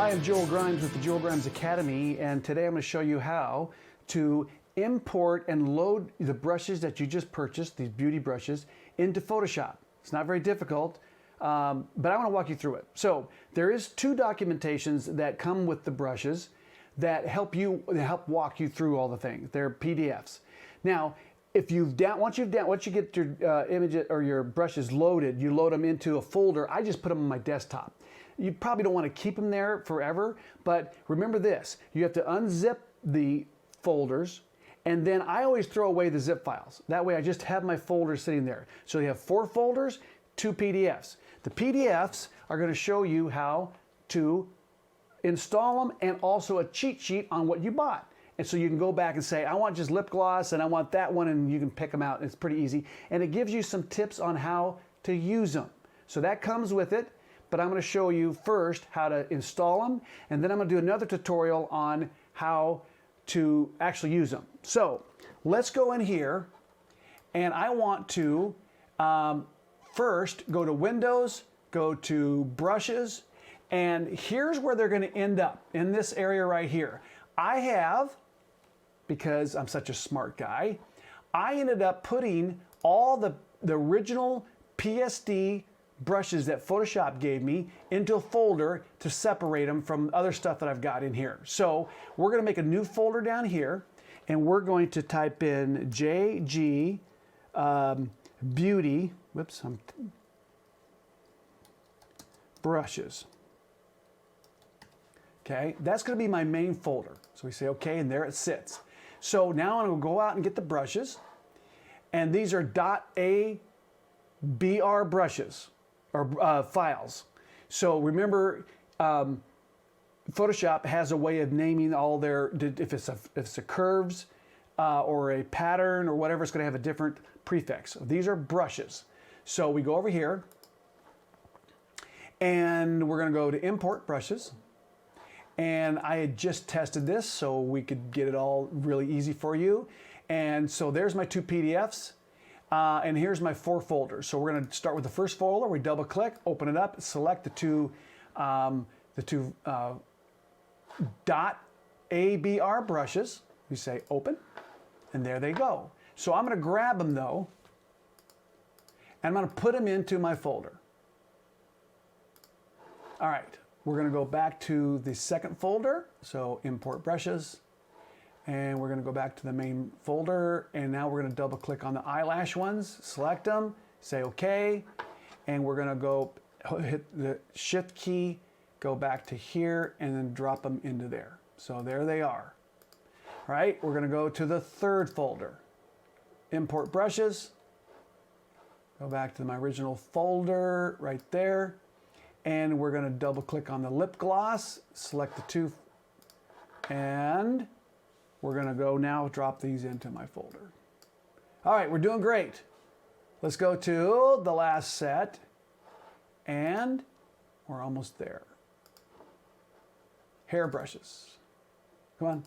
Hi, I'm Joel Grimes with the Joel Grimes Academy, and today I'm going to show you how to import and load the brushes that you just purchased, these beauty brushes, into Photoshop. It's not very difficult, but I want to walk you through it. So there is two documentations that come with the brushes that help walk you through all the things. They're PDFs. Now, once you get your image or your brushes loaded, you load them into a folder. I just put them on my desktop. You probably don't want to keep them there forever, but remember this: you have to unzip the folders, and then I always throw away the zip files. That way I just have my folders sitting there. So you have 4 folders, 2 PDFs. The PDFs are going to show you how to install them and also a cheat sheet on what you bought. And so you can go back and say, I want just lip gloss and I want that one, and you can pick them out. It's pretty easy. And it gives you some tips on how to use them. So that comes with it, but I'm going to show you first how to install them, and then I'm going to do another tutorial on how to actually use them. So let's go in here, and I want to first go to Windows, go to Brushes, and here's where they're going to end up, in this area right here. I have, because I'm such a smart guy, I ended up putting all the original PSD brushes that Photoshop gave me into a folder to separate them from other stuff that I've got in here. So we're going to make a new folder down here, and we're going to type in JG Beauty, brushes. Okay, that's going to be my main folder. So we say okay, and there it sits. So now I'm going to go out and get the brushes, and these are .abr brushes, or files. So remember, Photoshop has a way of naming all their, if it's a curves or a pattern or whatever, it's going to have a different prefix. So these are brushes. So we go over here, and we're going to go to import brushes. And I had just tested this so we could get it all really easy for you. And so there's my 2 PDFs. And here's my 4 folders. So we're going to start with the first folder. We double click, open it up, select the two .abr brushes. We say open, and there they go. So I'm going to grab them though, and I'm going to put them into my folder. All right, we're going to go back to the second folder. So import brushes. And we're going to go back to the main folder, and now we're going to double click on the eyelash ones, select them, say OK, and we're going to go hit the shift key, go back to here, and then drop them into there. So there they are. All right, we're going to go to the third folder, import brushes, go back to my original folder right there, and we're going to double click on the lip gloss, select the 2, and we're going to go now drop these into my folder. All right, we're doing great. Let's go to the last set, and we're almost there. Hair brushes. Come on.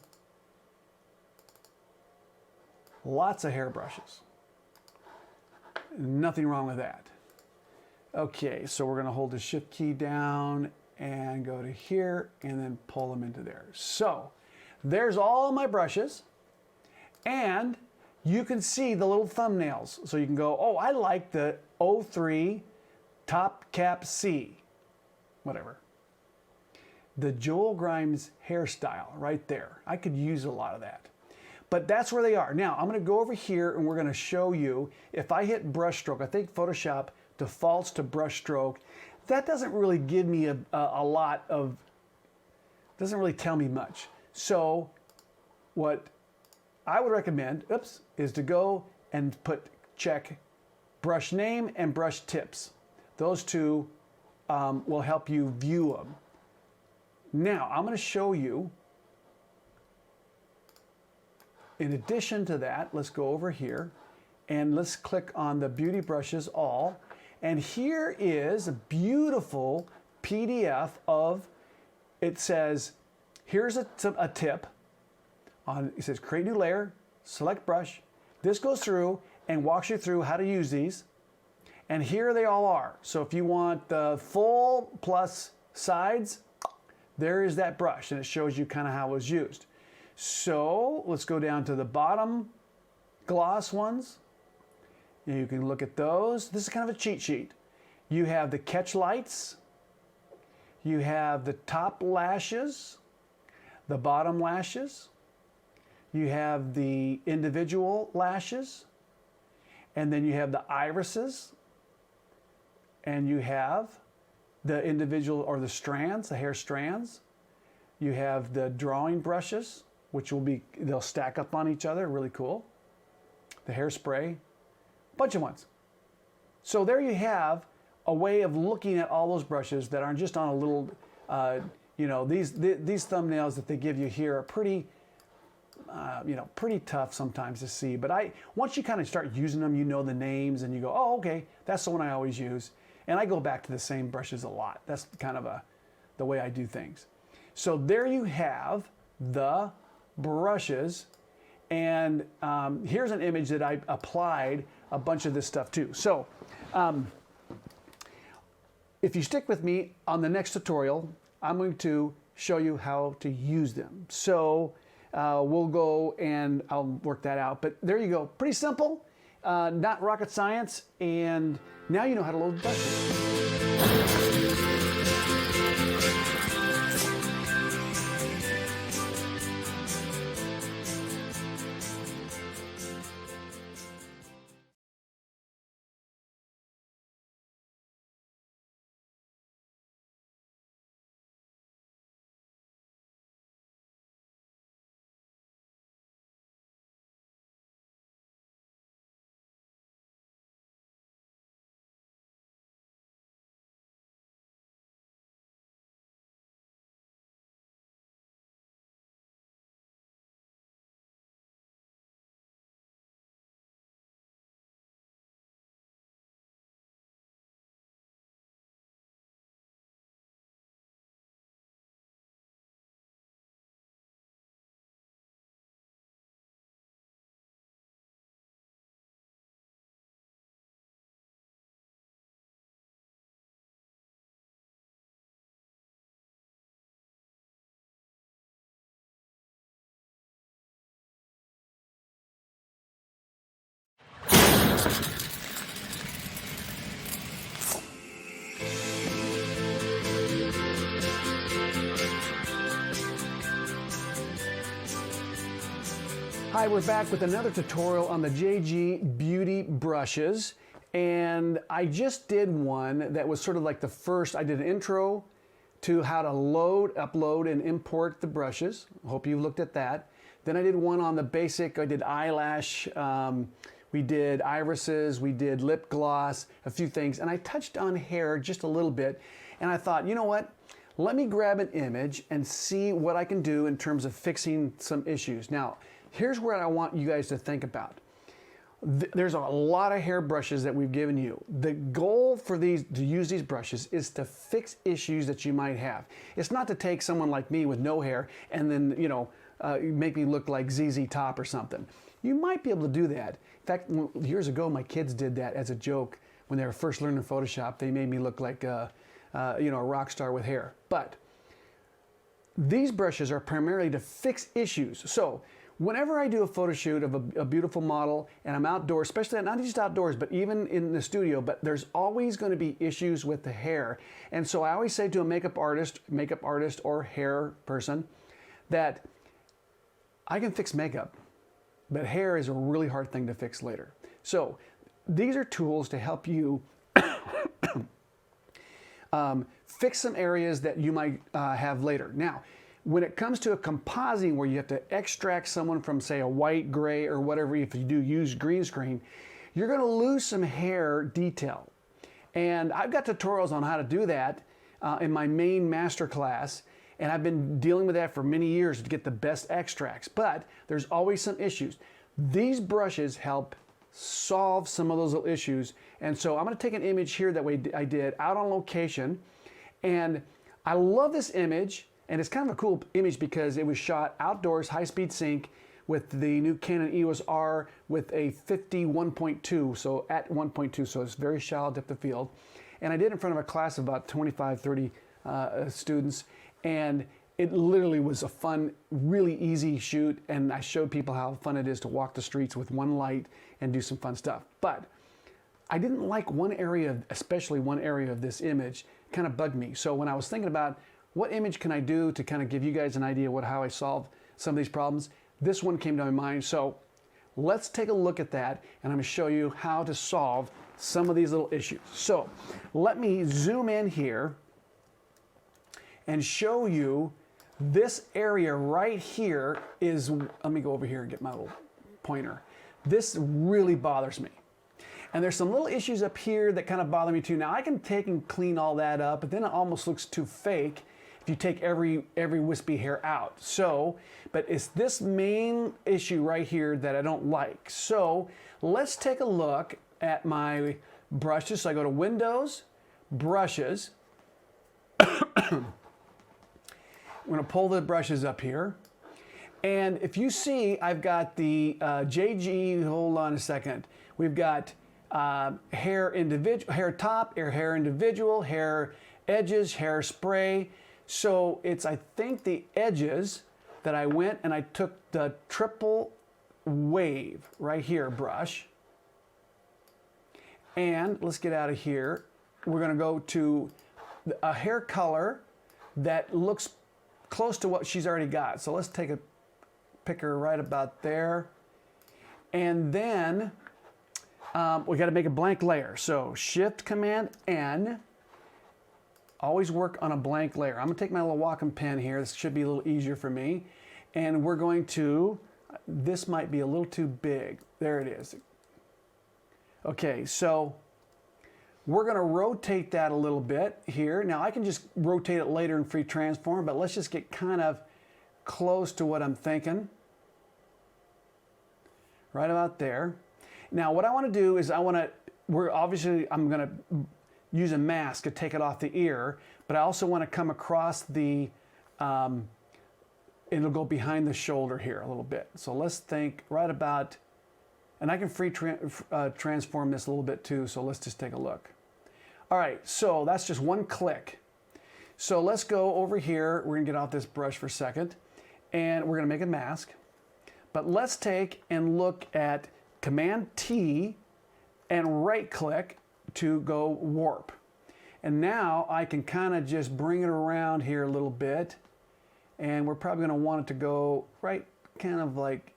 Lots of hair brushes. Nothing wrong with that. Okay, so we're going to hold the shift key down and go to here and then pull them into there. So there's all my brushes, and you can see the little thumbnails. So you can go, oh, I like the 03 Top Cap C, whatever. The Joel Grimes hairstyle right there. I could use a lot of that. But that's where they are. Now, I'm going to go over here, and we're going to show you, if I hit brush stroke, I think Photoshop defaults to brush stroke. That doesn't really give me a lot of, doesn't really tell me much. So what I would recommend, is to go and check brush name and brush tips. Those two will help you view them. Now, I'm going to show you, in addition to that, let's go over here and let's click on the beauty brushes all. And here is a beautiful PDF of, it says, here's a tip. It says create new layer, select brush. This goes through and walks you through how to use these. And here they all are. So if you want the full plus sides, there is that brush, and it shows you kind of how it was used. So let's go down to the bottom gloss ones. You can look at those. This is kind of a cheat sheet. You have the catch lights, you have the top lashes, the bottom lashes, you have the individual lashes, and then you have the irises, and you have the individual or the strands, the hair strands. You have the drawing brushes, which they'll stack up on each other, really cool. The hairspray, bunch of ones. So there you have a way of looking at all those brushes that aren't just on a little, these thumbnails that they give you here are pretty, pretty tough sometimes to see. But once you kind of start using them, you know the names and you go, oh, okay, that's the one I always use. And I go back to the same brushes a lot. That's kind of the way I do things. So there you have the brushes. And here's an image that I applied a bunch of this stuff to. So if you stick with me on the next tutorial, I'm going to show you how to use them. So we'll go and I'll work that out. But there you go. Pretty simple, not rocket science. And now you know how to load brushes. Hi, we're back with another tutorial on the JG Beauty brushes. And I just did one that was sort of like the first. I did an intro to how to load, upload, and import the brushes. Hope you looked at that. Then I did one on the basic. I did eyelash, we did irises, we did lip gloss, a few things. And I touched on hair just a little bit. And I thought, you know what? Let me grab an image and see what I can do in terms of fixing some issues. Now, here's where I want you guys to think about. There's a lot of hair brushes that we've given you. The goal for to use these brushes is to fix issues that you might have. It's not to take someone like me with no hair and then, make me look like ZZ Top or something. You might be able to do that. In fact, years ago, my kids did that as a joke when they were first learning Photoshop. They made me look like a rock star with hair. But these brushes are primarily to fix issues. So whenever I do a photo shoot of a beautiful model and I'm outdoors, especially not just outdoors, but even in the studio, but there's always going to be issues with the hair. And so I always say to a makeup artist or hair person that I can fix makeup, but hair is a really hard thing to fix later. So these are tools to help you fix some areas that you might have later. Now, when it comes to a compositing where you have to extract someone from, say, a white, gray, or whatever, if you do use green screen, you're going to lose some hair detail. And I've got tutorials on how to do that in my main master class, and I've been dealing with that for many years to get the best extracts. But there's always some issues. These brushes help solve some of those little issues. And so I'm going to take an image here that I did out on location, and I love this image. And it's kind of a cool image because it was shot outdoors, high-speed sync with the new Canon EOS R with a 50-1.2, so at 1.2, so it's very shallow depth of field. And I did it in front of a class of about 25, 30 students. And it literally was a fun, really easy shoot, and I showed people how fun it is to walk the streets with one light and do some fun stuff. But I didn't like one area, especially one area of this image, kind of bugged me. So when I was thinking about what image can I do to kind of give you guys an idea how I solve some of these problems, this one came to my mind. So let's take a look at that, and I'm going to show you how to solve some of these little issues. So let me zoom in here and show you this area right here is, let me go over here and get my little pointer. This really bothers me. And there's some little issues up here that kind of bother me too. Now I can take and clean all that up, but then it almost looks too fake if you take every wispy hair out. So, but it's this main issue right here that I don't like. So let's take a look at my brushes. So I go to Windows, Brushes. I'm going to pull the brushes up here. And if you see, I've got the JG, hold on a second. We've got hair top, hair individual, hair edges, hair spray. So it's, I think, the edges that I went and I took the triple wave right here brush. And let's get out of here. We're going to go to a hair color that looks close to what she's already got. So let's pick her right about there. And then we got to make a blank layer. So Shift Command N, always work on a blank layer. I'm going to take my little Wacom pen here. This should be a little easier for me. And we're going to, this might be a little too big. There it is. Okay, so we're going to rotate that a little bit here. Now I can just rotate it later in free transform, but let's just get kind of close to what I'm thinking. Right about there. Now what I want to do is I'm going to use a mask to take it off the ear, but I also want to come across the, it'll go behind the shoulder here a little bit. So let's think right about, and I can free transform this a little bit too, so let's just take a look. All right, so that's just one click. So let's go over here. We're gonna get off this brush for a second, and we're gonna make a mask. But let's take and look at Command T and right click to go warp. And now I can kind of just bring it around here a little bit, and we're probably gonna want it to go right, kind of like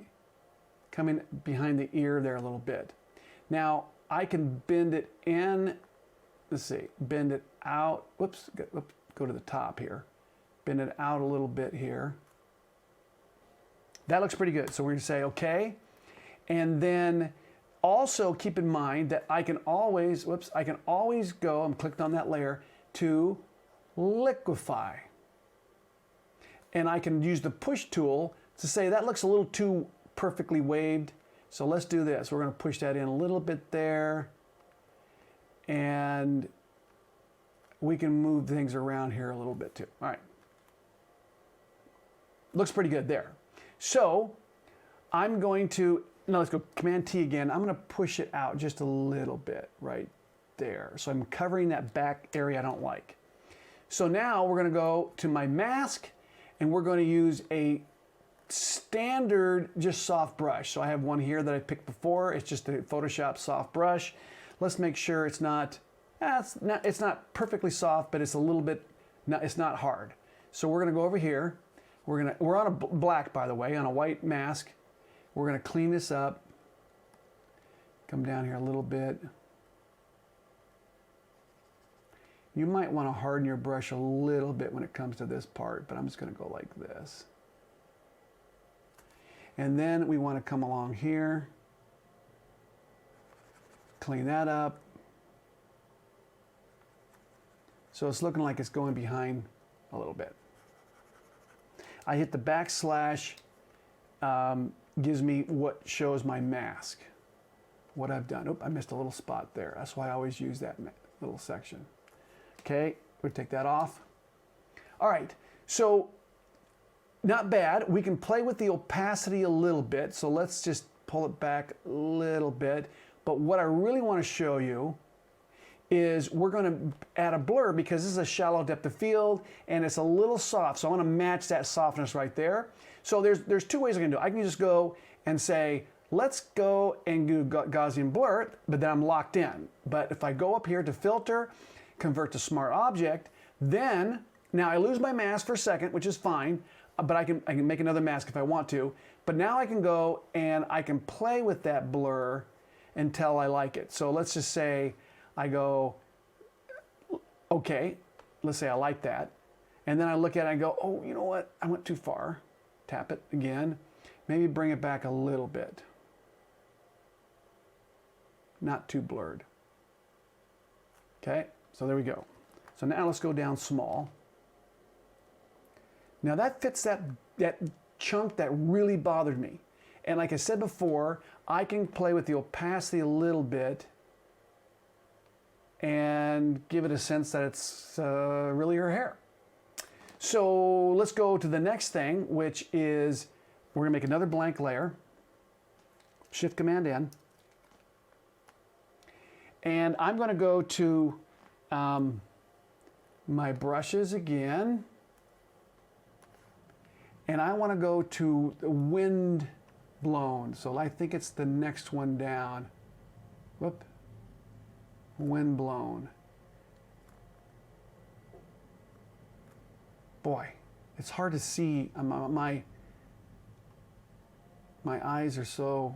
coming behind the ear there a little bit. Now I can bend it in. Let's see, bend it out. Whoops, go to the top here. Bend it out a little bit here. That looks pretty good. So we're gonna say okay. And then also keep in mind that I can always, go, I'm clicked on that layer, to liquefy. And I can use the push tool to say that looks a little too perfectly waved. So let's do this. We're gonna push that in a little bit there. And we can move things around here a little bit too. All right. Looks pretty good there. So I'm going to, now let's go Command T again. I'm going to push it out just a little bit right there. So I'm covering that back area I don't like. So now we're going to go to my mask, and we're going to use a standard just soft brush. So I have one here that I picked before. It's just a Photoshop soft brush. Let's make sure it's not perfectly soft, but it's a little bit, it's not hard. So we're gonna go over here. We're on a black, by the way, on a white mask. We're gonna clean this up. Come down here a little bit. You might wanna harden your brush a little bit when it comes to this part, but I'm just gonna go like this. And then we wanna come along here. Clean that up. So it's looking like it's going behind a little bit. I hit the backslash, gives me what shows my mask, what I've done. Oop, I missed a little spot there. That's why I always use that little section. Okay, we'll take that off. All right, so not bad. We can play with the opacity a little bit. So let's just pull it back a little bit. But what I really want to show you is we're going to add a blur because this is a shallow depth of field and it's a little soft. So I want to match that softness right there. So there's two ways I can do it. I can just go and say, let's go and do Gaussian blur, but then I'm locked in. But if I go up here to filter, convert to smart object, then now I lose my mask for a second, which is fine, but I can make another mask if I want to. But now I can go and I can play with that blur until I like it. So let's just say I go, okay, let's say I like that. And then I look at it and go, oh, you know what? I went too far. Tap it again. Maybe bring it back a little bit. Not too blurred. Okay, so there we go. So now let's go down small. Now that fits that chunk that really bothered me. And like I said before, I can play with the opacity a little bit and give it a sense that it's really her hair. So let's go to the next thing, which is we're gonna make another blank layer. Shift Command N. And I'm gonna go to my brushes again. And I wanna go to the wind blown. So I think it's the next one down. Whoop. Wind blown. Boy, it's hard to see. My eyes are so,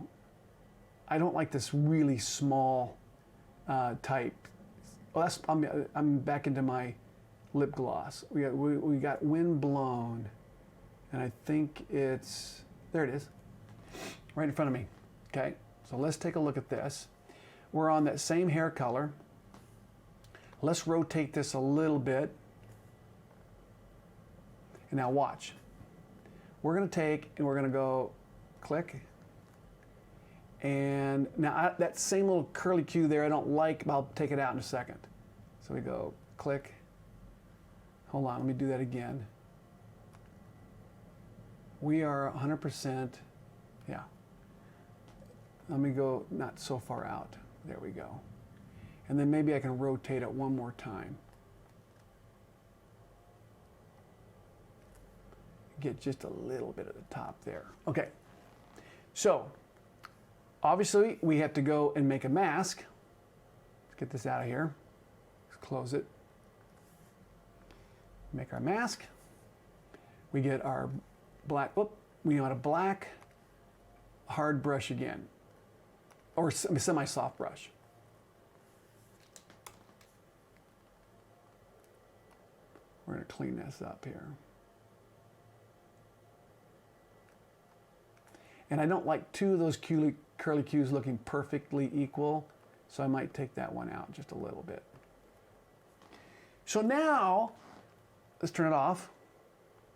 I don't like this really small type. Well, I'm back into my lip gloss. We got wind blown, and I think it's, there it is, right in front of me. Okay, so let's take a look at this. We're on that same hair color. Let's rotate this a little bit. And now watch. We're gonna take and we're gonna go click. And now that same little curly Q there I don't like, but I'll take it out in a second. So we go click. Hold on, let me do that again. We are 100%, yeah. Let me go not so far out. There we go. And then maybe I can rotate it one more time. Get just a little bit at the top there. Okay, so obviously we have to go and make a mask. Let's get this out of here. Let's close it. Make our mask. We get our black, we want a black hard brush again, or semi-soft brush. We're going to clean this up here. And I don't like two of those curly Qs looking perfectly equal, so I might take that one out just a little bit. So now, let's turn it off.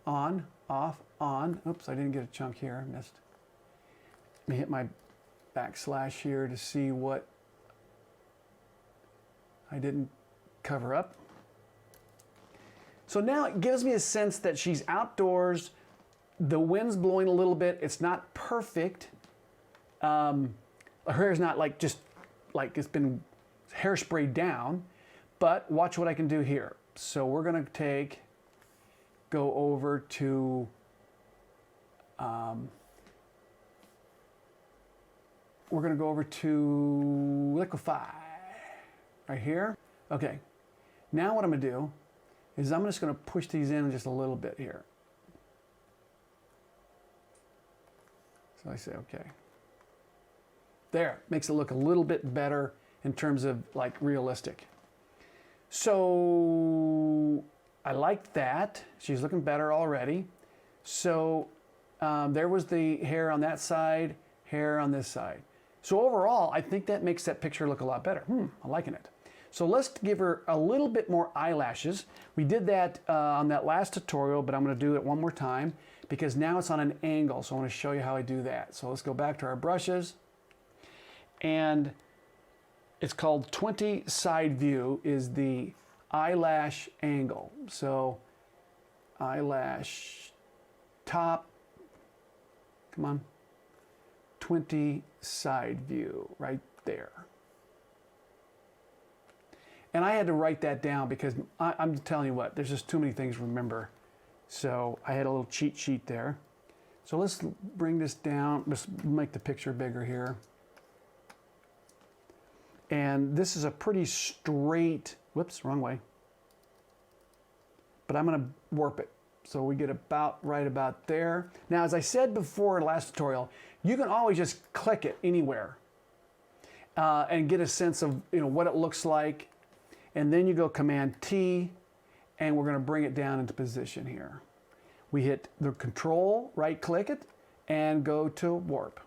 On, off, on. Oops, I didn't get a chunk here, I missed. Let me hit my backslash here to see what I didn't cover up. So now it gives me a sense that she's outdoors, the wind's blowing a little bit, it's not perfect. Her hair's not like just like it's been hairsprayed down, but watch what I can do here. So we're gonna go over to, we're gonna go over to liquify, right here. Okay, now what I'm gonna do is I'm just gonna push these in just a little bit here. So I say, okay. There, makes it look a little bit better in terms of like realistic. So I like that. She's looking better already. So there was the hair on that side, hair on this side. So overall, I think that makes that picture look a lot better. I'm liking it. So let's give her a little bit more eyelashes. We did that on that last tutorial, but I'm gonna do it one more time because now it's on an angle. So I wanna show you how I do that. So let's go back to our brushes. And it's called 20 side view is the eyelash angle. So eyelash top, come on, 20 side view right there. And I had to write that down because I'm telling you what, there's just too many things to remember. So I had a little cheat sheet there. So let's bring this down. Let's make the picture bigger here. And this is a pretty straight, whoops, wrong way. But I'm going to warp it. So we get about right about there. Now, as I said before in the last tutorial, you can always just click it anywhere and get a sense of what it looks like. And then you go Command T, and we're going to bring it down into position here. We hit the Control, right click it, and go to warp.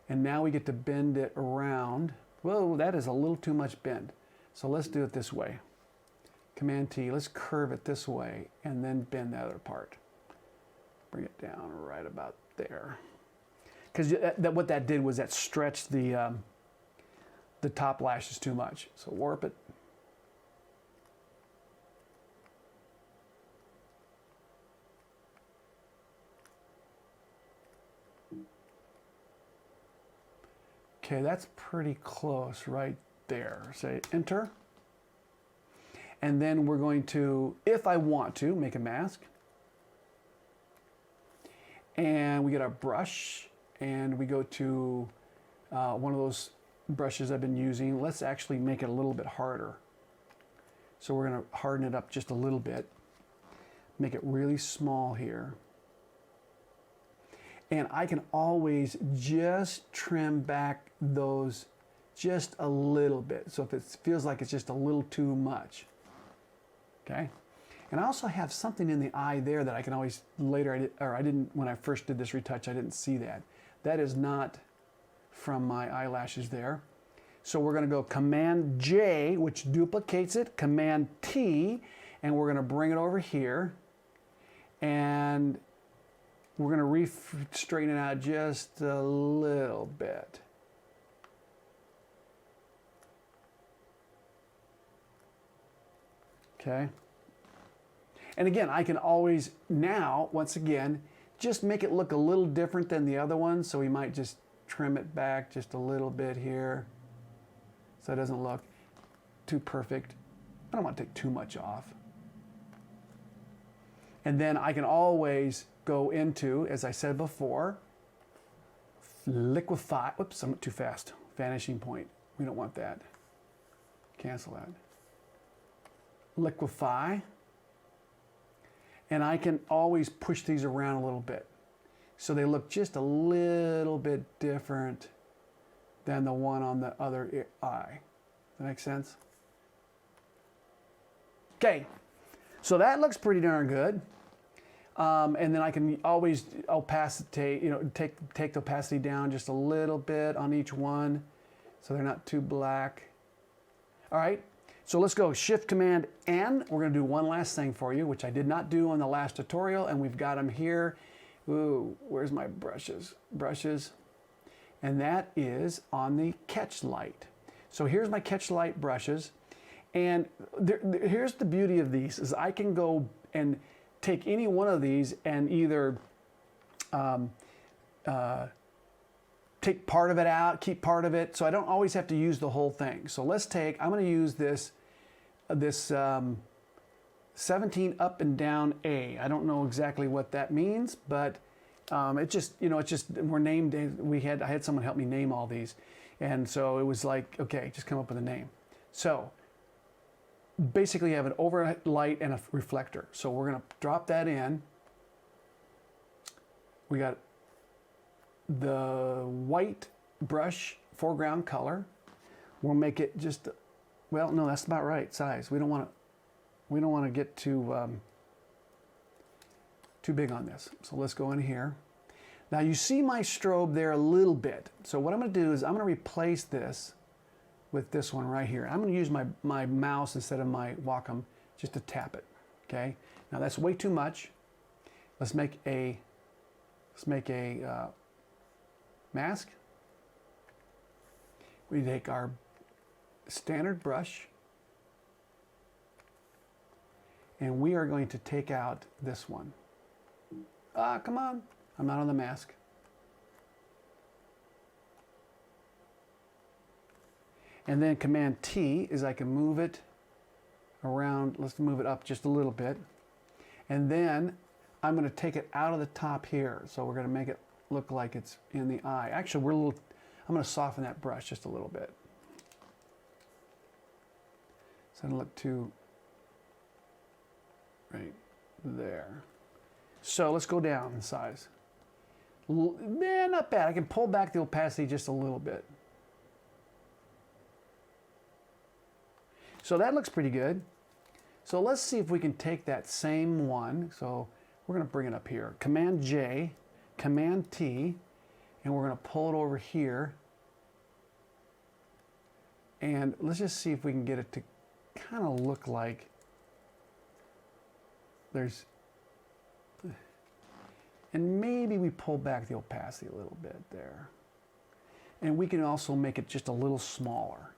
And now we get to bend it around. Whoa, that is a little too much bend. So let's do it this way. Command T, let's curve it this way and then bend the other part. Bring it down right about there. Because what that did was that stretched the top lashes too much. So warp it. Okay, that's pretty close right there. Say enter. And then we're going to, if I want to, make a mask. And we get our brush, and we go to one of those brushes I've been using. Let's actually make it a little bit harder. So we're going to harden it up just a little bit. Make it really small here. And I can always just trim back those just a little bit. So if it feels like it's just a little too much. Okay. And I also have something in the eye there that I can always later, I didn't, when I first did this retouch, I didn't see that. That is not from my eyelashes there. So we're going to go Command J, which duplicates it, Command T, and we're going to bring it over here. And we're going to straighten it out just a little bit. Okay. And again, I can always now, once again, just make it look a little different than the other one. So we might just trim it back just a little bit here so it doesn't look too perfect. I don't want to take too much off. And then I can always go into, as I said before, liquefy. Oops, I'm too fast. Vanishing point. We don't want that. Cancel that. Liquefy. And I can always push these around a little bit so they look just a little bit different than the one on the other eye. Does that make sense? Okay, so that looks pretty darn good. And then I can always opacitate, take the opacity down just a little bit on each one so they're not too black. All right, so let's go Shift Command N. We're going to do one last thing for you, which I did not do on the last tutorial, and we've got them here. Ooh, where's my brushes? Brushes. And that is on the catch light. So here's my catch light brushes. And here's the beauty of these, is I can go and take any one of these and either take part of it out, keep part of it, so I don't always have to use the whole thing. So let's take, I'm going to use this 17 up and down A. I don't know exactly what that means, but it just, we're named, I had someone help me name all these. And so it was like, okay, just come up with a name. So basically you have an overlight and a reflector. So we're going to drop that in. We got the white brush foreground color. We'll make it just, well, no, that's about right size. We don't want to get too big on this. So let's go in here. Now you see my strobe there a little bit. So what I'm going to do is I'm going to replace this with this one right here. I'm going to use my mouse instead of my Wacom just to tap it. Okay. Now that's way too much. Let's make a mask. We take our standard brush and we are going to take out this one. Come on. I'm not on the mask. And then Command T is I can move it around. Let's move it up just a little bit. And then I'm going to take it out of the top here. So we're going to make it look like it's in the eye. Actually, I'm going to soften that brush just a little bit. So I don't look too right there. So let's go down in size. Not bad. I can pull back the opacity just a little bit. So that looks pretty good. So let's see if we can take that same one. So we're going to bring it up here. Command J, Command T, and we're going to pull it over here. And let's just see if we can get it to kind of look like there's, and maybe we pull back the opacity a little bit there. And we can also make it just a little smaller.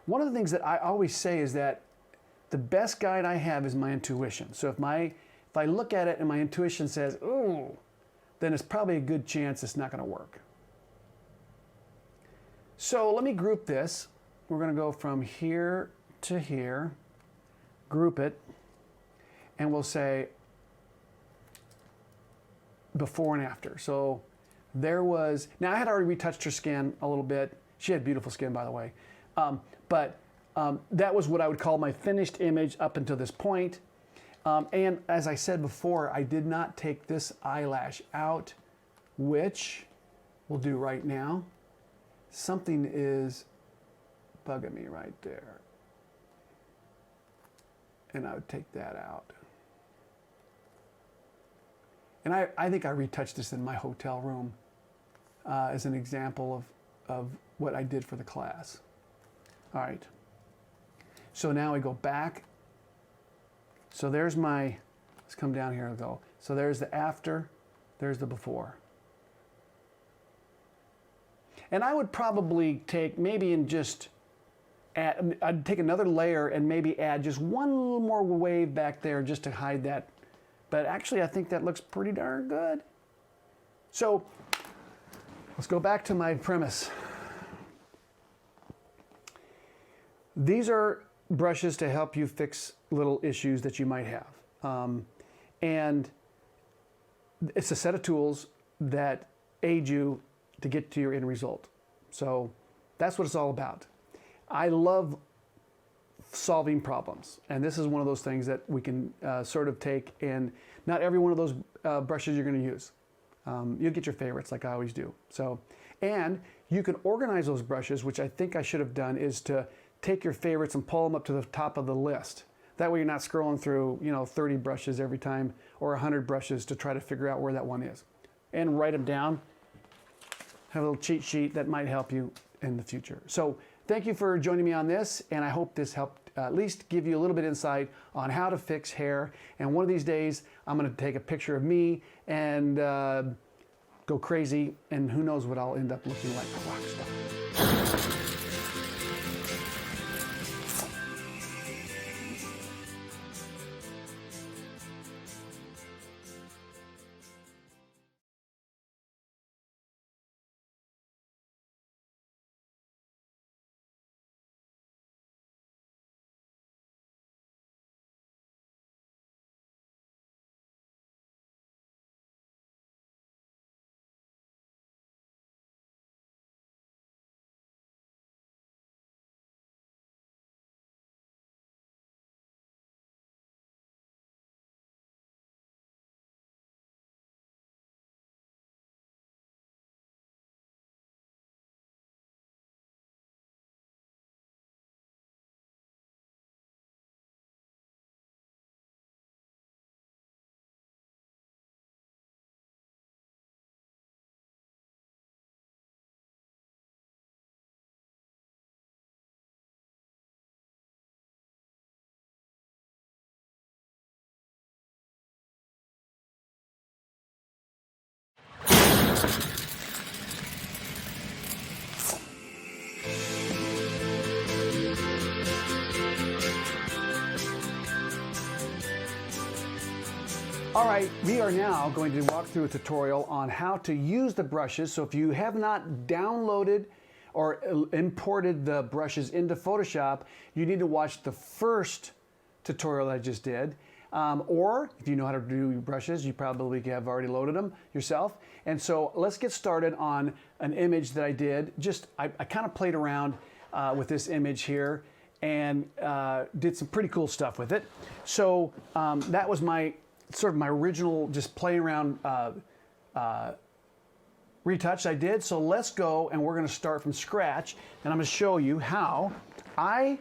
One of the things that I always say is that the best guide I have is my intuition. So if I look at it and my intuition says, "Ooh," then it's probably a good chance it's not going to work. So let me group this. We're going to go from here to here, group it, and we'll say before and after. So there was, now I had already retouched her skin a little bit. She had beautiful skin, by the way. But that was what I would call my finished image up until this point. And as I said before, I did not take this eyelash out, which we'll do right now. Something is bugging me right there. And I would take that out. And I think I retouched this in my hotel room as an example of what I did for the class. All right. So now we go back. So there's my, let's come down here and go. So there's the after, there's the before. And I would probably take maybe and just add, I'd take another layer and maybe add just one little more wave back there just to hide that. But actually, I think that looks pretty darn good. So let's go back to my premise. These are brushes to help you fix little issues that you might have. And it's a set of tools that aid you to get to your end result. So that's what it's all about. I love solving problems. And this is one of those things that we can sort of take, and not every one of those brushes you're going to use. You'll get your favorites like I always do. So, and you can organize those brushes, which I think I should have done, is to take your favorites and pull them up to the top of the list. That way you're not scrolling through, 30 brushes every time or 100 brushes to try to figure out where that one is. And write them down. Have a little cheat sheet that might help you in the future. So thank you for joining me on this, and I hope this helped at least give you a little bit of insight on how to fix hair. And one of these days, I'm going to take a picture of me and go crazy, and who knows what I'll end up looking like a rock star. All right, we are now going to walk through a tutorial on how to use the brushes. So if you have not downloaded or imported the brushes into Photoshop, you need to watch the first tutorial I just did. Or if you know how to do brushes, you probably have already loaded them yourself. And so let's get started on an image that I did. I kind of played around with this image here and did some pretty cool stuff with it. So that was my original just playing around retouch I did. So let's go, and we're going to start from scratch, and I'm going to show you how I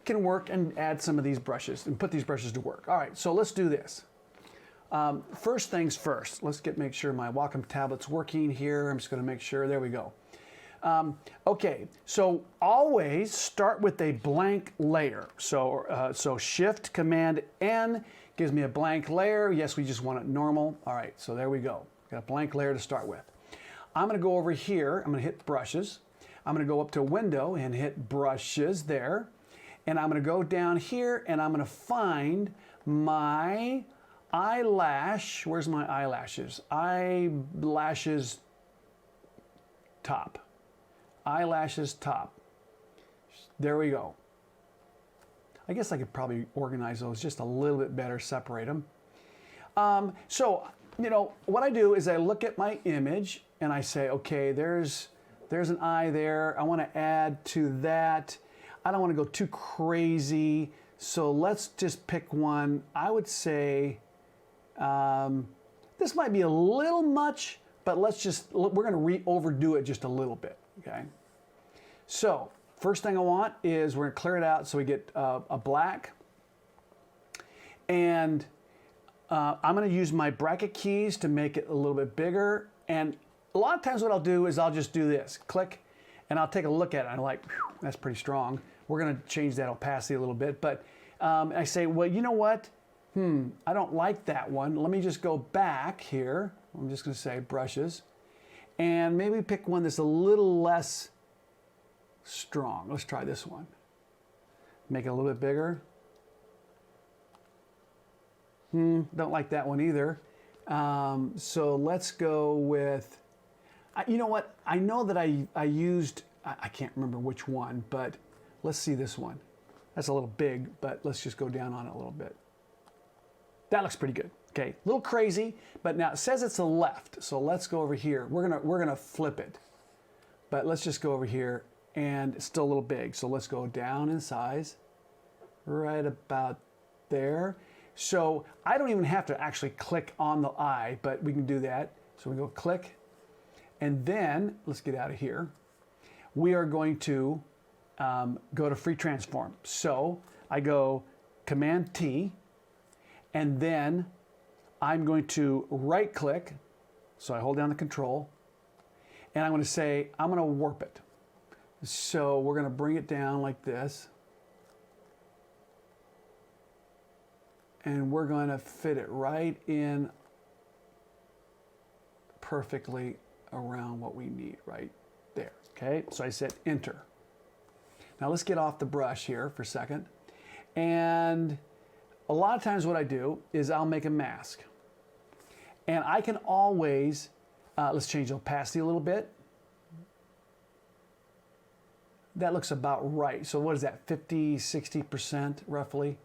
can work and add some of these brushes and put these brushes to work. All right, so let's do this. First things first, let's make sure my Wacom tablet's working here. I'm just going to make sure. There we go. Okay, so always start with a blank layer. So Shift Command N gives me a blank layer. Yes, we just want it normal. All right, so there we go. Got a blank layer to start with. I'm going to go over here. I'm going to hit Brushes. I'm going to go up to Window and hit Brushes there. And I'm going to go down here and I'm going to find my eyelash. Where's my eyelashes? Eyelashes top. Eyelashes top. There we go. I guess I could probably organize those just a little bit better, separate them. So, you know, what I do is I look at my image and I say, okay, there's an eye there. I want to add to that. I don't want to go too crazy. So let's just pick one. I would say this might be a little much, but we're going to overdo it just a little bit, okay? So first thing I want is we're going to clear it out so we get a black. And I'm going to use my bracket keys to make it a little bit bigger. And a lot of times what I'll do is I'll just do this, click, and I'll take a look at it. I'm like, that's pretty strong. We're going to change that opacity a little bit. But I say, well, you know what? I don't like that one. Let me just go back here. I'm just going to say brushes. And maybe pick one that's a little less strong. Let's try this one. Make it a little bit bigger. Don't like that one either. So let's go with, you know what? I know that I used, I can't remember which one, but let's see this one. That's a little big, but let's just go down on it a little bit. That looks pretty good. Okay, a little crazy, but now it says it's a left. So let's go over here. We're gonna flip it, but let's just go over here, and it's still a little big. So let's go down in size, right about there. So I don't even have to actually click on the eye, but we can do that. So we go click, and then let's get out of here. We are going to go to Free Transform. So I go Command T, and then I'm going to right click. So I hold down the Control, and I'm going to say, I'm going to warp it. So we're going to bring it down like this. And we're going to fit it right in perfectly around what we need right there. Okay, so I said enter. Now let's get off the brush here for a second. And a lot of times what I do is I'll make a mask. And I can always, let's change the opacity a little bit. That looks about right. So what is that, 50, 60% roughly?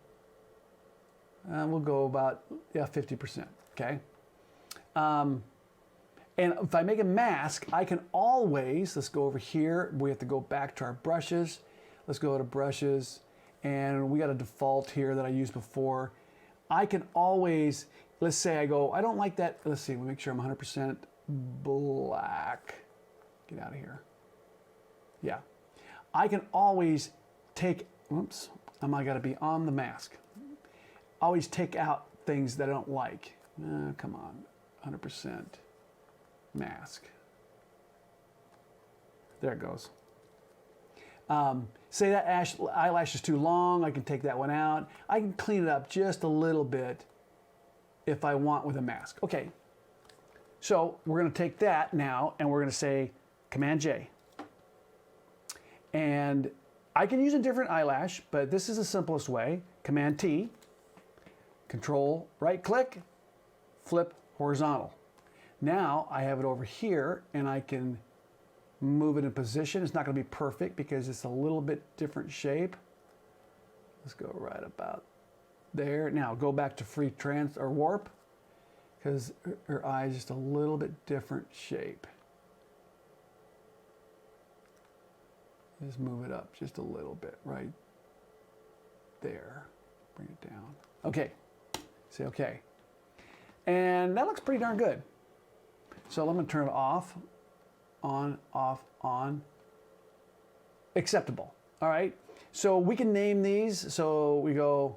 We'll go about, 50%, okay? And if I make a mask, I can always, let's go over here. We have to go back to our brushes. Let's go to brushes, and we got a default here that I used before. I can always, let's say I go, I don't like that. Let's see, we'll make sure I'm 100% black. Get out of here. Yeah. I can always take, oops, I got to be on the mask. Always take out things that I don't like. Come on, 100% mask. There it goes. Say that eyelash is too long, I can take that one out. I can clean it up just a little bit if I want with a mask. Okay, so we're going to take that now and we're going to say Command J. And I can use a different eyelash, but this is the simplest way. Command T, Control right click, flip, horizontal. Now I have it over here and I can move it in position. It's not going to be perfect because it's a little bit different shape. Let's go right about there. Now go back to free trans or warp because her eye is just a little bit different shape. Just move it up just a little bit right there. Bring it down. Okay. Say okay. And that looks pretty darn good. So I'm going to turn it off, on, off, on. Acceptable. All right. So we can name these. So we go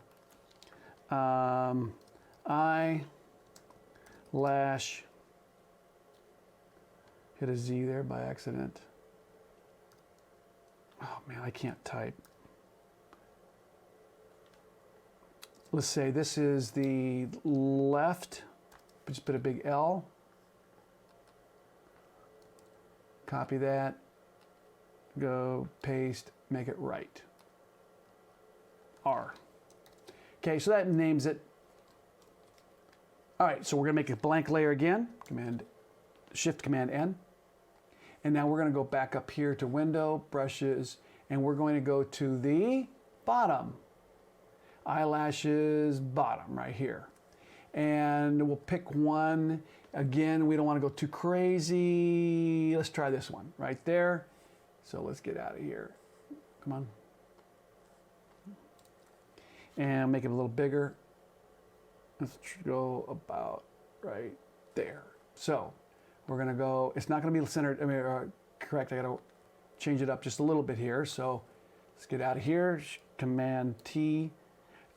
eyelash. Hit a Z there by accident. Oh man, I can't type. Let's say this is the left. Just put a big L. Copy that. Go paste, make it right. R. Okay, so that names it. All right, so we're gonna make a blank layer again. Shift Command N. And now we're going to go back up here to Window, Brushes, and we're going to go to the bottom. Eyelashes, bottom, right here. And we'll pick one. Again, we don't want to go too crazy. Let's try this one right there. So let's get out of here. Come on. And make it a little bigger. Let's go about right there. So we're going to go, it's not going to be centered, correct, I got to change it up just a little bit here. So let's get out of here, Command T,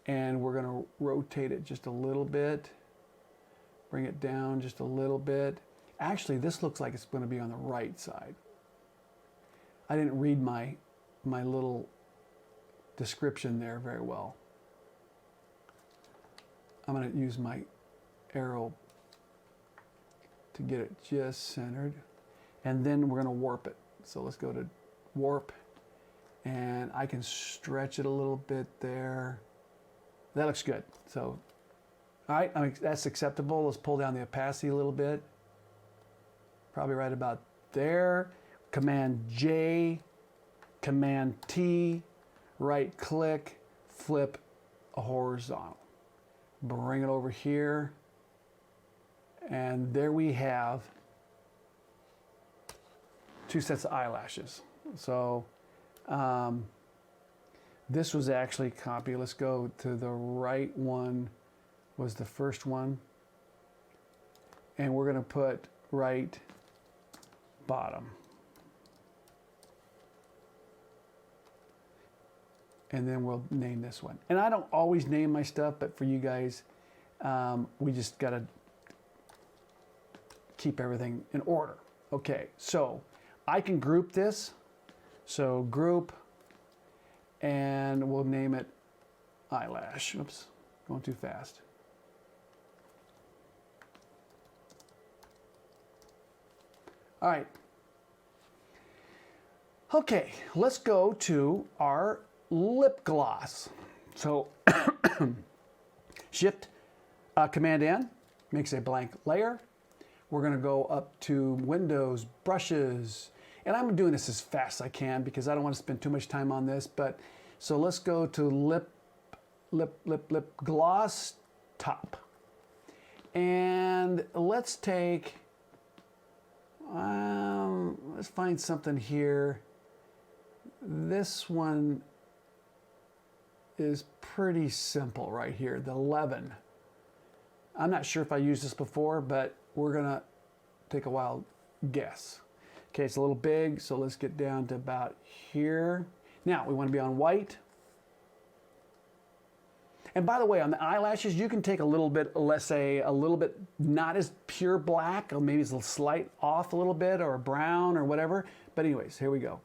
and we're going to rotate it just a little bit. Bring it down just a little bit. Actually, this looks like it's going to be on the right side. I didn't read my little description there very well. I'm going to use my arrow to get it just centered, and then we're going to warp it. So let's go to warp, and I can stretch it a little bit there. That looks good. So, all right, that's acceptable. Let's pull down the opacity a little bit. Probably right about there. Command J, Command T, right click, flip a horizontal. Bring it over here. And there we have two sets of eyelashes. So this was actually copied. Let's go to the right one, was the first one. And we're going to put right bottom. And then we'll name this one. And I don't always name my stuff, but for you guys, we just got to keep everything in order. Okay, so I can group this. So group, and we'll name it eyelash. Oops, going too fast. All right. Okay, let's go to our lip gloss. So Shift Command N makes a blank layer. We're going to go up to Windows, Brushes, and I'm doing this as fast as I can because I don't want to spend too much time on this. But so let's go to lip gloss top, and let's take. Let's find something here. This one is pretty simple right here. The 11. I'm not sure if I used this before, but we're gonna take a wild guess. Okay, it's a little big, so let's get down to about here. Now we want to be on white. And by the way, on the eyelashes, you can take a little bit, let's say a little bit not as pure black, or maybe it's a slight off a little bit, or brown or whatever. But anyways, here we go.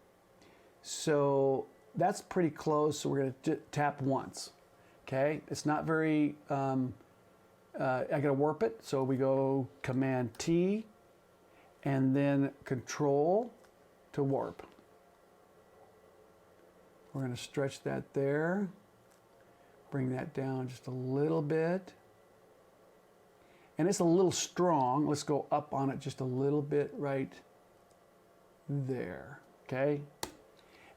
So that's pretty close. So we're going to tap once. Okay, it's not very. I got to warp it, so we go Command T, and then Control to warp. We're going to stretch that there, bring that down just a little bit, and it's a little strong. Let's go up on it just a little bit right there, okay?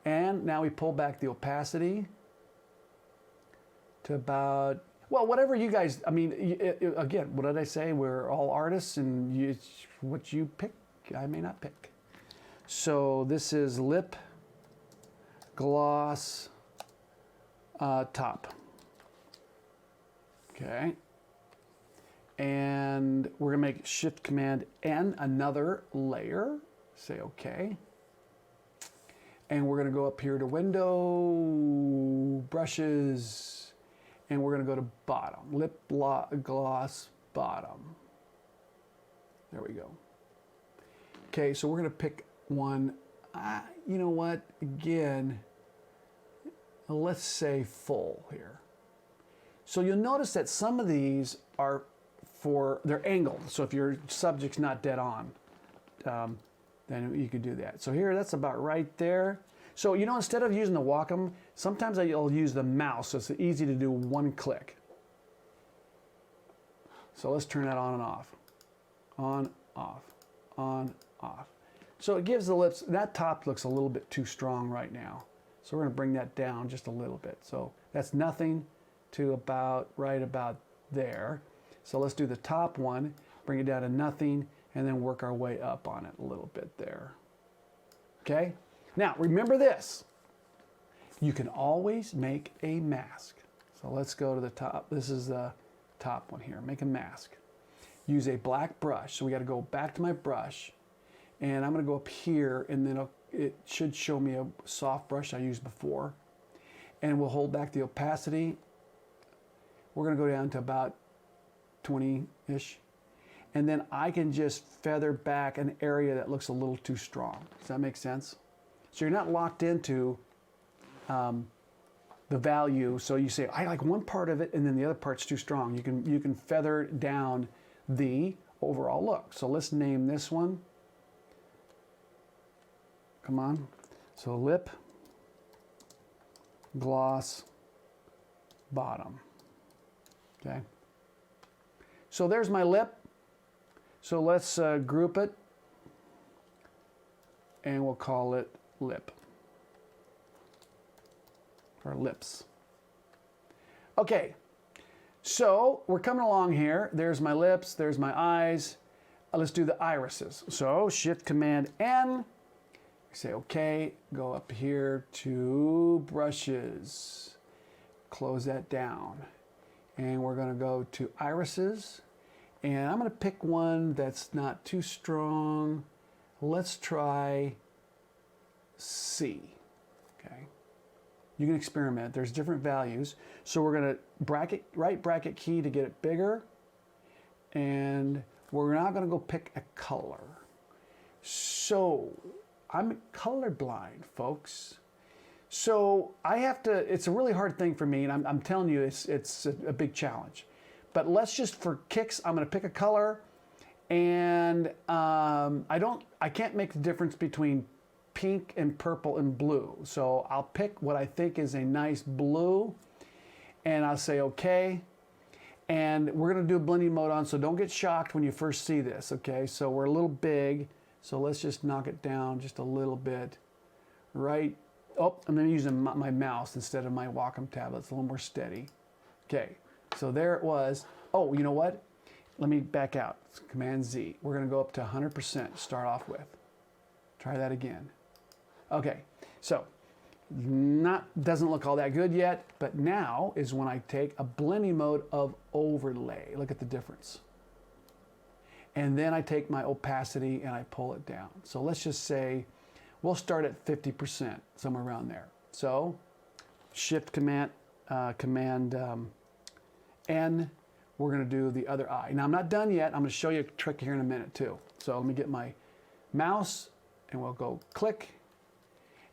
And now we pull back the opacity to about, well, whatever you guys, I mean, again, what did I say? We're all artists, and what you pick, I may not pick. So this is lip gloss top. Okay. And we're gonna make Shift Command N, another layer. Say okay. And we're gonna go up here to Window, Brushes, and we're gonna go to Bottom, Lip Gloss Bottom. There we go. Okay, so we're gonna pick one, you know what, again, let's say full here. So you'll notice that some of these are they're angled. So if your subject's not dead on, then you could do that. So here, that's about right there. So, you know, instead of using the Wacom, sometimes I'll use the mouse, so it's easy to do one click. So let's turn that on and off. On, off, on, off. So it gives the lips, that top looks a little bit too strong right now. So we're gonna bring that down just a little bit. So that's nothing to about, right about there. So let's do the top one, bring it down to nothing, and then work our way up on it a little bit there. Okay? Now, remember this. You can always make a mask. So let's go to the top. This is the top one here. Make a mask. Use a black brush. So we got to go back to my brush, and I'm going to go up here, and then it should show me a soft brush I used before. And we'll hold back the opacity. We're going to go down to about 20-ish. And then I can just feather back an area that looks a little too strong. Does that make sense? So you're not locked into the value. So you say, I like one part of it, and then the other part's too strong. You can feather down the overall look. So let's name this one. Come on. So lip, gloss, bottom. Okay. So there's my lip. So let's group it, and we'll call it lip, or lips. Okay, so we're coming along here. There's my lips, there's my eyes. Let's do the irises. So Shift Command N, say okay, go up here to brushes, close that down, and we're gonna go to irises. And I'm going to pick one that's not too strong. Let's try C. Okay. You can experiment. There's different values. So we're going to right bracket key to get it bigger. And we're now going to go pick a color. So I'm colorblind, folks. So I have to, it's a really hard thing for me, and I'm telling you, it's a big challenge. But let's just, for kicks, I'm going to pick a color, and I can't make the difference between pink and purple and blue. So I'll pick what I think is a nice blue, and I'll say okay. And we're going to do a blending mode on, so don't get shocked when you first see this, okay? So we're a little big, so let's just knock it down just a little bit. Right, oh, I'm going to use my mouse instead of my Wacom tablet. It's a little more steady. Okay. So there it was. Oh, you know what? Let me back out. It's Command Z. We're going to go up to 100% to start off with. Try that again. Okay, so doesn't look all that good yet, but now is when I take a blending mode of overlay. Look at the difference. And then I take my opacity and I pull it down. So let's just say we'll start at 50%, somewhere around there. So Shift Command N, we're going to do the other eye. Now I'm not done yet. I'm going to show you a trick here in a minute too. So let me get my mouse, and we'll go click,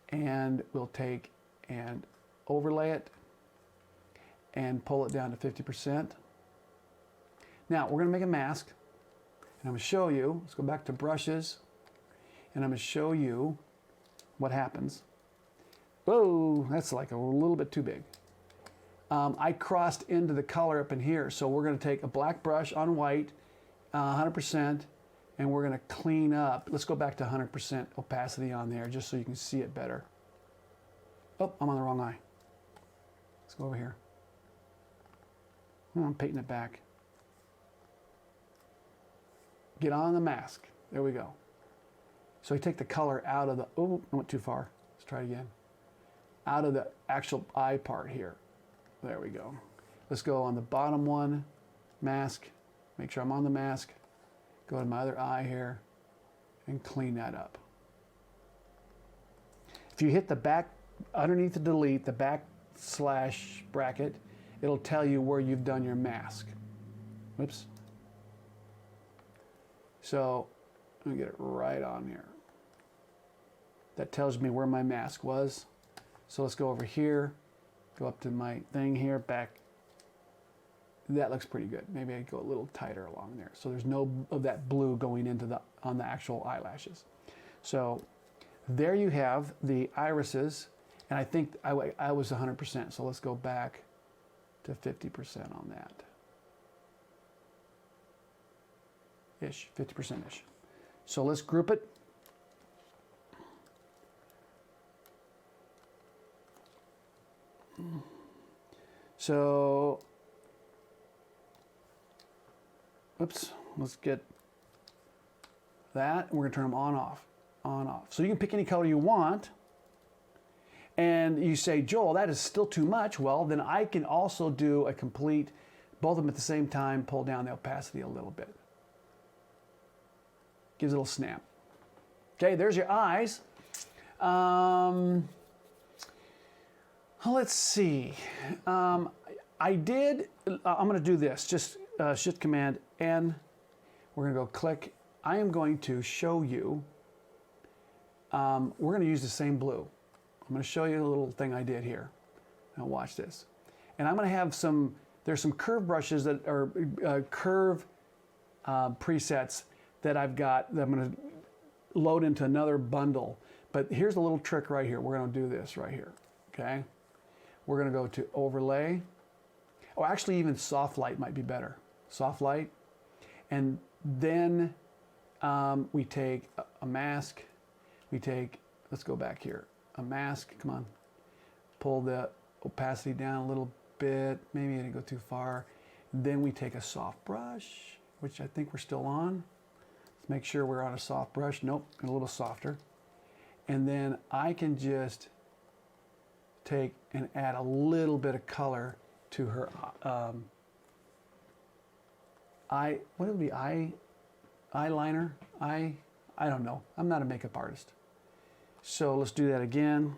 and we'll take and overlay it and pull it down to 50%. Now we're going to make a mask, and I'm going to show you. Let's go back to brushes, and I'm going to show you what happens. Whoa, that's like a little bit too big. I crossed into the color up in here, so we're going to take a black brush on white, 100%, and we're going to clean up. Let's go back to 100% opacity on there just so you can see it better. Oh, I'm on the wrong eye. Let's go over here. Oh, I'm painting it back. Get on the mask. There we go. So we take the color out of the, oh, I went too far. Let's try it again. Out of the actual eye part here. There we go. Let's go on the bottom one, mask. Make sure I'm on the mask. Go to my other eye here and clean that up. If you hit the back, underneath the delete, the backslash bracket, it'll tell you where you've done your mask. Whoops. So I'm gonna get it right on here. That tells me where my mask was. So let's go over here, go up to my thing here, back. That looks pretty good. Maybe I go a little tighter along there. So there's no of that blue going into the, on the actual eyelashes. So there you have the irises. And I think I was 100%. So let's go back to 50% on that. Ish, 50%-ish. So let's group it. So, oops, let's get that. We're going to turn them on, off, on, off. So you can pick any color you want. And you say, Joel, that is still too much. Well, then I can also do a complete, both of them at the same time, pull down the opacity a little bit. Gives it a little snap. Okay, there's your eyes. Let's see. I'm going to do this. Just Shift Command N. We're going to go click. I am going to show you. We're going to use the same blue. I'm going to show you a little thing I did here. Now watch this. And I'm going to have some, there's some curve brushes that are curve presets that I've got that I'm going to load into another bundle. But here's a little trick right here. We're going to do this right here. Okay. We're going to go to overlay. Oh, actually even soft light might be better. Soft light. And then we take a mask. We take, let's go back here. A mask, come on. Pull the opacity down a little bit. Maybe I didn't go too far. Then we take a soft brush, which I think we're still on. Let's make sure we're on a soft brush. Nope, a little softer. And then I can just take and add a little bit of color to her eye. What would it be? Eyeliner? I don't know. I'm not a makeup artist. So let's do that again.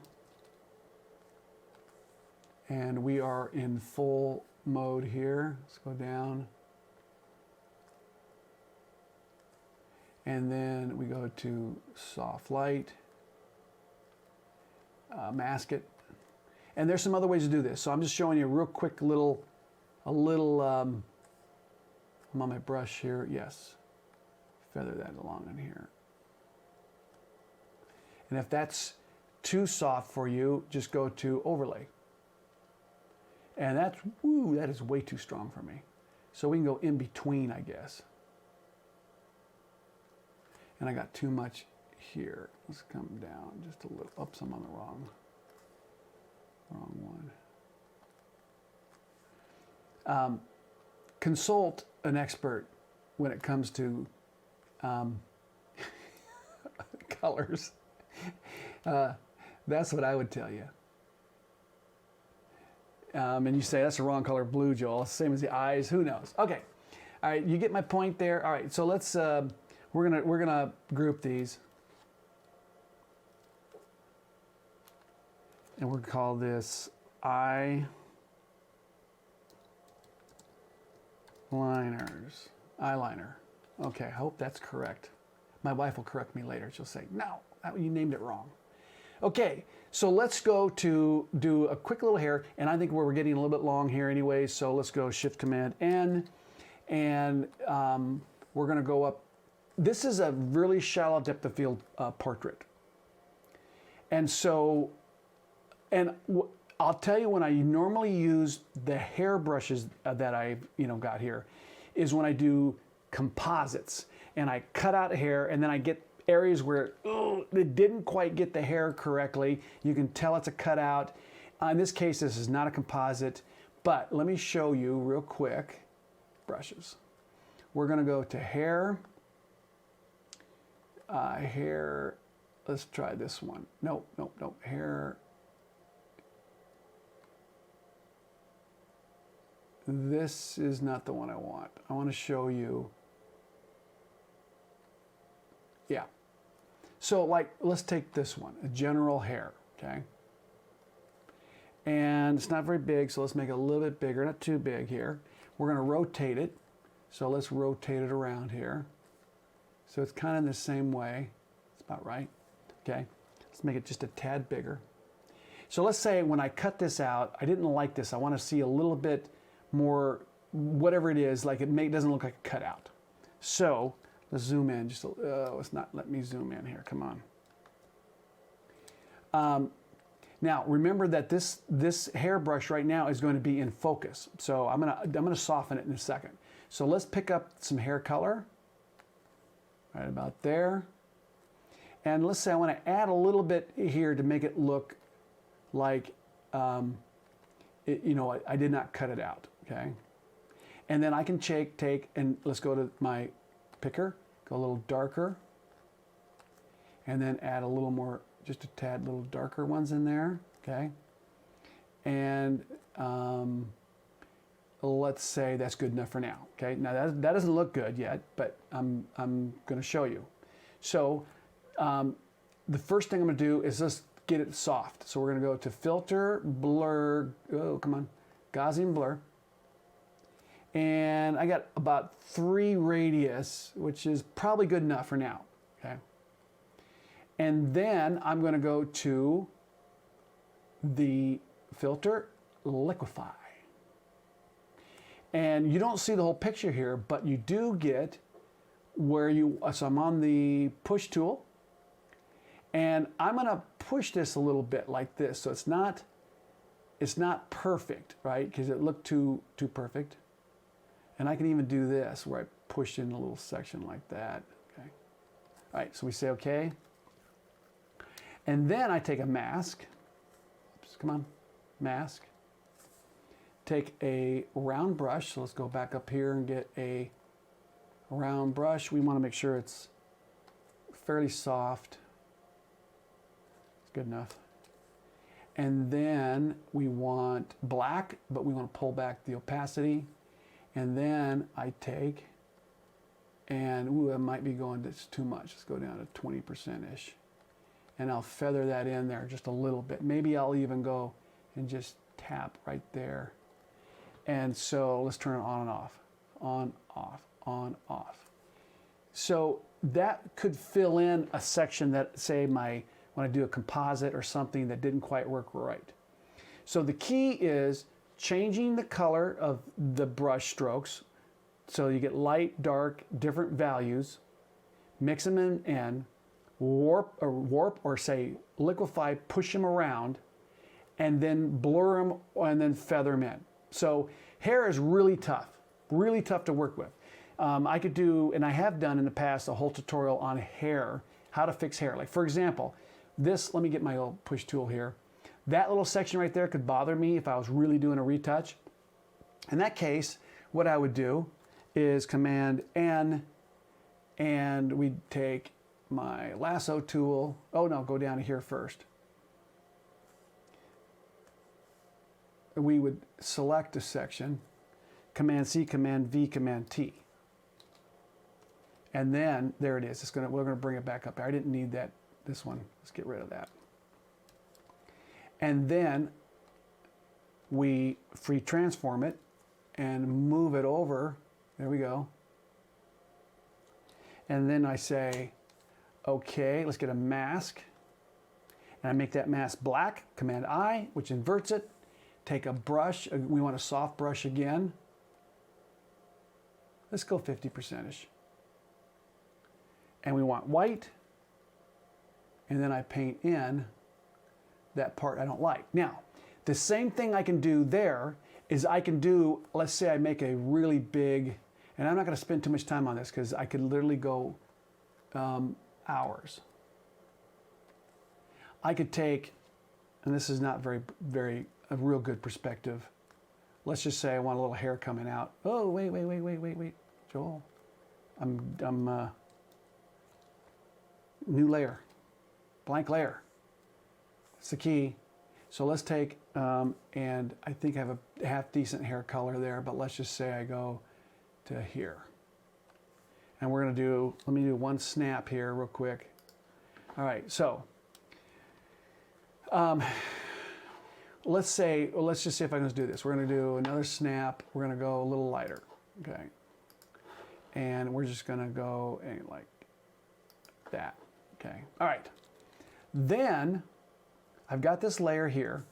And we are in full mode here. Let's go down. And then we go to soft light, mask it. And there's some other ways to do this. So I'm just showing you a real quick I'm on my brush here. Yes. Feather that along in here. And if that's too soft for you, just go to overlay. And that's, woo, that is way too strong for me. So we can go in between, I guess. And I got too much here. Let's come down just a little. Oops, I'm on the wrong one. Consult an expert when it comes to colors. That's what I would tell you. And you say, that's the wrong color blue, Joel. Same as the eyes, who knows? Okay, all right, you get my point there. All right, so let's, we're gonna group these. And we're gonna call this eyeliners. Eyeliner. Okay, I hope that's correct. My wife will correct me later. She'll say, no, you named it wrong. Okay, so let's go to do a quick little hair, and I think we're getting a little bit long here anyway, so let's go Shift Command N, and we're gonna go up. This is a really shallow depth of field portrait. And so, I'll tell you when I normally use the hair brushes that I've got here, is when I do composites. And I cut out hair, and then I get areas where it didn't quite get the hair correctly. You can tell it's a cutout. In this case, this is not a composite, but let me show you real quick. Brushes. We're going to go to hair. Hair. Let's try this one. Nope. Hair. This is not the one I want. I want to show you. Yeah. So like, let's take this one, a general hair, okay? And it's not very big, so let's make it a little bit bigger, not too big here. We're going to rotate it. So let's rotate it around here. So it's kind of the same way. It's about right. Okay. Let's make it just a tad bigger. So let's say when I cut this out, I didn't like this. I want to see a little bit more, whatever it is, like it doesn't look like a cutout. So let's zoom in. Just it's not let me zoom in here. Come on. Now remember that this hairbrush right now is going to be in focus. So I'm gonna soften it in a second. So let's pick up some hair color. Right about there. And let's say I want to add a little bit here to make it look like, I did not cut it out, okay? And then I can take, and let's go to my picker, go a little darker, and then add a little more, just a tad little darker ones in there, okay? And let's say that's good enough for now, okay? Now that doesn't look good yet, but I'm gonna show you. So the first thing I'm gonna do is just get it soft. So we're gonna go to filter, blur, Gaussian blur. And I got about 3 radius, which is probably good enough for now, okay? And then I'm gonna go to the filter, liquify. And you don't see the whole picture here, but you do get where so I'm on the push tool, and I'm gonna push this a little bit like this. So it's not perfect, right? Because it looked too perfect. And I can even do this where I push in a little section like that, okay? All right, so we say okay. And then I take a mask. Oops, come on, mask. Take a round brush. So let's go back up here and get a round brush. We want to make sure it's fairly soft. It's good enough. And then we want black, but we want to pull back the opacity. And then I take, and ooh, I might be going, that's too much. Let's go down to 20%-ish. And I'll feather that in there just a little bit. Maybe I'll even go and just tap right there. And so let's turn it on and off, on, off, on, off. So that could fill in a section that, say, when I do a composite or something that didn't quite work right. So the key is changing the color of the brush strokes so you get light, dark, different values, mix them in, warp or say liquefy, push them around, and then blur them and then feather them in. So hair is really tough to work with. I could do, and I have done in the past, a whole tutorial on hair, how to fix hair. Like for example, this, let me get my old push tool here. That little section right there could bother me if I was really doing a retouch. In that case, what I would do is Command N, and we'd take my lasso tool. Oh no, go down to here first. We would select a section, Command C, Command V, Command T. And then, there it is. We're gonna bring it back up there. I didn't need this one. Let's get rid of that. And then we free transform it and move it over. There we go. And then I say, okay, let's get a mask. And I make that mask black, Command I, which inverts it. Take a brush, we want a soft brush again. Let's go 50%-ish. And we want white. And then I paint in that part I don't like. Now, the same thing I can do there is I can do, let's say I make a really big, And I'm not going to spend too much time on this because I could literally go hours. I could take, and this is not a real good perspective. Let's just say I want a little hair coming out. Oh, wait, Joel. New layer, blank layer. That's the key. So let's take, and I think I have a half decent hair color there, but let's just say I go to here. And we're gonna do, let me do one snap here real quick. All right, so let's just see if I can do this. We're gonna do another snap. We're gonna go a little lighter, okay? And we're just gonna go like that, okay? All right, then I've got this layer here.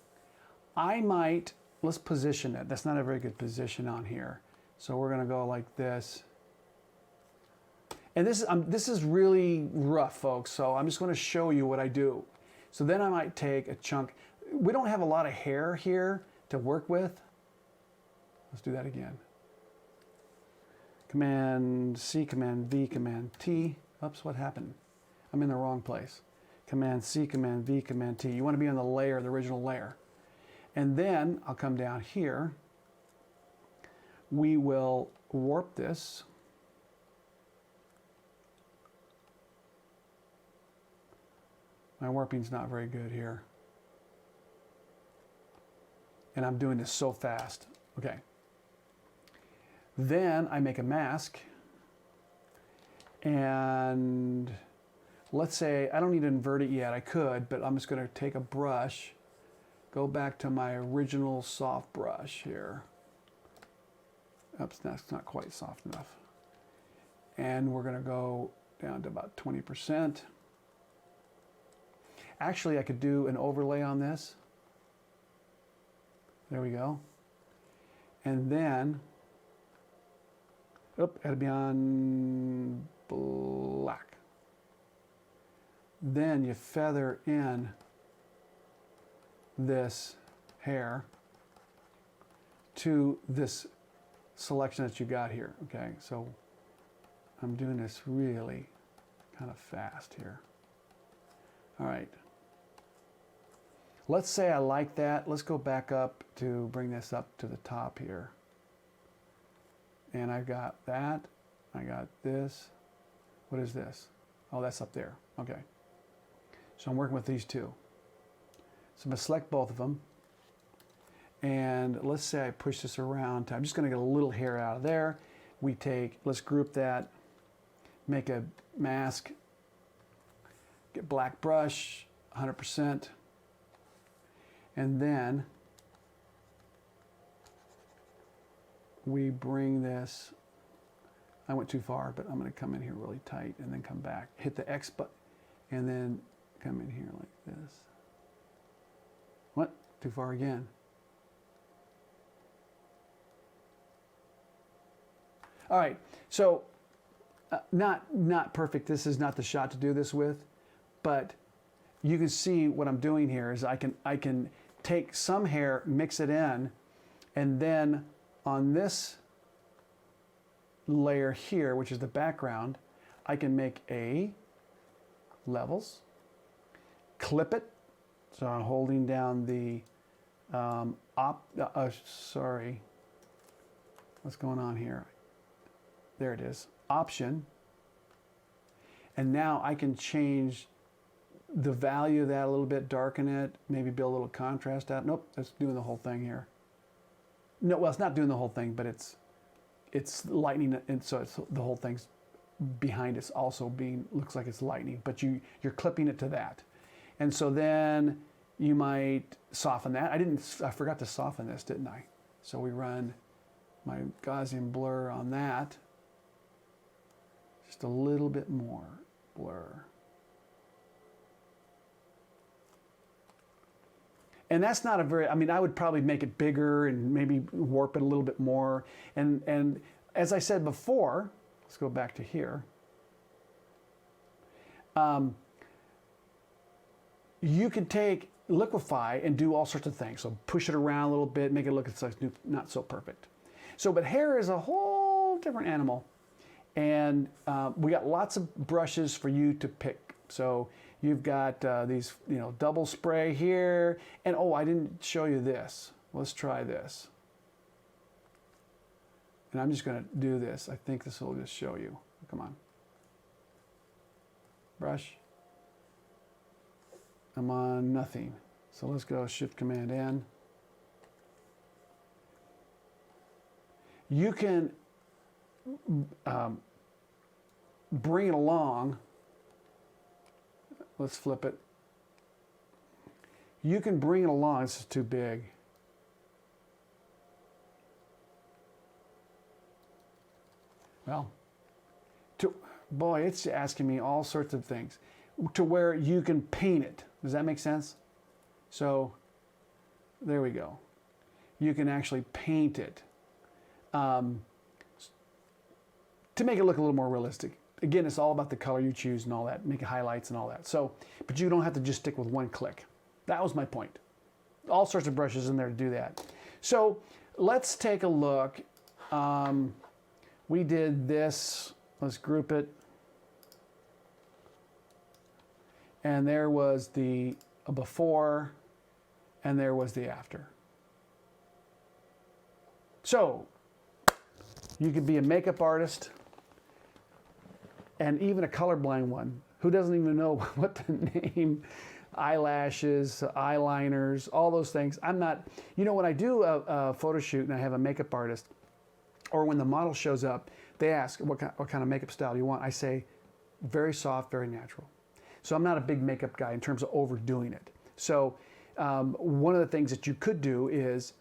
I might, let's position it. That's not a very good position on here. So we're gonna go like this. And this is really rough, folks, so I'm just gonna show you what I do. So then I might take a chunk. We don't have a lot of hair here to work with. Let's do that again. Command C, Command V, Command T. Oops, what happened? I'm in the wrong place. Command C, Command V, Command T. You wanna be on the layer, the original layer. And then I'll come down here. We will warp this. My warping's not very good here. And I'm doing this so fast. Okay. Then I make a mask. And let's say, I don't need to invert it yet. I could, but I'm just going to take a brush, go back to my original soft brush here. Oops, that's not quite soft enough. And we're going to go down to about 20%. Actually, I could do an overlay on this. There we go. And then, gotta be on black. Then you feather in this hair to this selection that you got here. Okay, so I'm doing this really kind of fast here. All right. Let's say I like that. Let's go back up to bring this up to the top here. And I got that. I got this. What is this? Oh, that's up there. Okay. So I'm working with these two. So I'm going to select both of them. And let's say I push this around. I'm just going to get a little hair out of there. We take, let's group that, make a mask, get black brush, 100%. And then we bring this, I went too far, but I'm going to come in here really tight and then come back. Hit the X button and then come in here like this. What? Too far again. All right, so not perfect. This is not the shot to do this with, but you can see what I'm doing here is I can take some hair, mix it in, and then on this layer here, which is the background, I can make a levels, clip it. So I'm holding down the sorry, what's going on here? There it is, option. And now I can change the value of that a little bit, darken it, maybe build a little contrast out. Nope, that's doing the whole thing here. No, well, it's not doing the whole thing, but it's lightening it, and so it's, the whole thing's behind it's also looks like it's lightening, but you're clipping it to that. And so then you might soften that. I forgot to soften this, didn't I? So we run my Gaussian blur on that. Just a little bit more blur. And that's not a very, I mean, I would probably make it bigger and maybe warp it a little bit more. And as I said before, let's go back to here. You can take liquefy and do all sorts of things. So push it around a little bit, make it look like not so perfect. So, but hair is a whole different animal. And we got lots of brushes for you to pick. So you've got these, double spray here. And oh, I didn't show you this. Let's try this. And I'm just going to do this. I think this will just show you. Come on. Brush. I'm on nothing. So let's go Shift Command N. You can bring it along. Let's flip it. You can bring it along. This is too big. Well, boy, it's asking me all sorts of things. To where you can paint it. Does that make sense? So, there we go. You can actually paint it. To make it look a little more realistic. Again, it's all about the color you choose and all that, make highlights and all that. So, but you don't have to just stick with one click. That was my point. All sorts of brushes in there to do that. So, let's take a look. We did this. Let's group it. And there was the before, and there was the after. So, you could be a makeup artist, and even a colorblind one, who doesn't even know what to name eyelashes, eyeliners, all those things. I'm not, when I do a photo shoot and I have a makeup artist, or when the model shows up, they ask, what kind of makeup style do you want? I say, very soft, very natural. So I'm not a big makeup guy in terms of overdoing it. So one of the things that you could do is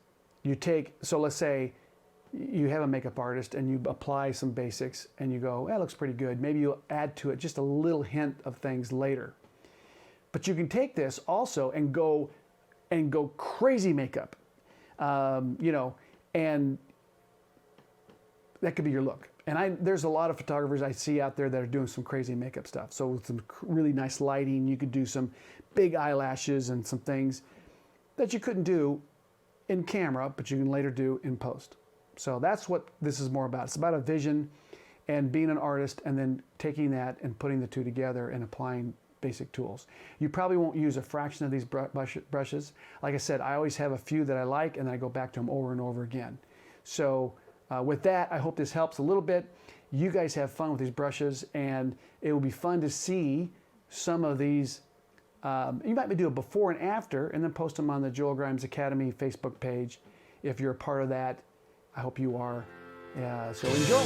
you take, so let's say you have a makeup artist and you apply some basics and you go, that looks pretty good. Maybe you'll add to it just a little hint of things later. But you can take this also and go crazy makeup, and that could be your look. And there's a lot of photographers I see out there that are doing some crazy makeup stuff. So with some really nice lighting, you could do some big eyelashes and some things that you couldn't do in camera, but you can later do in post. So that's what this is more about. It's about a vision and being an artist and then taking that and putting the two together and applying basic tools. You probably won't use a fraction of these brushes. Like I said, I always have a few that I like and then I go back to them over and over again. So with that, I hope this helps a little bit. You guys have fun with these brushes, and it will be fun to see some of these. You might do a before and after, and then post them on the Joel Grimes Academy Facebook page. If you're a part of that, I hope you are. So enjoy.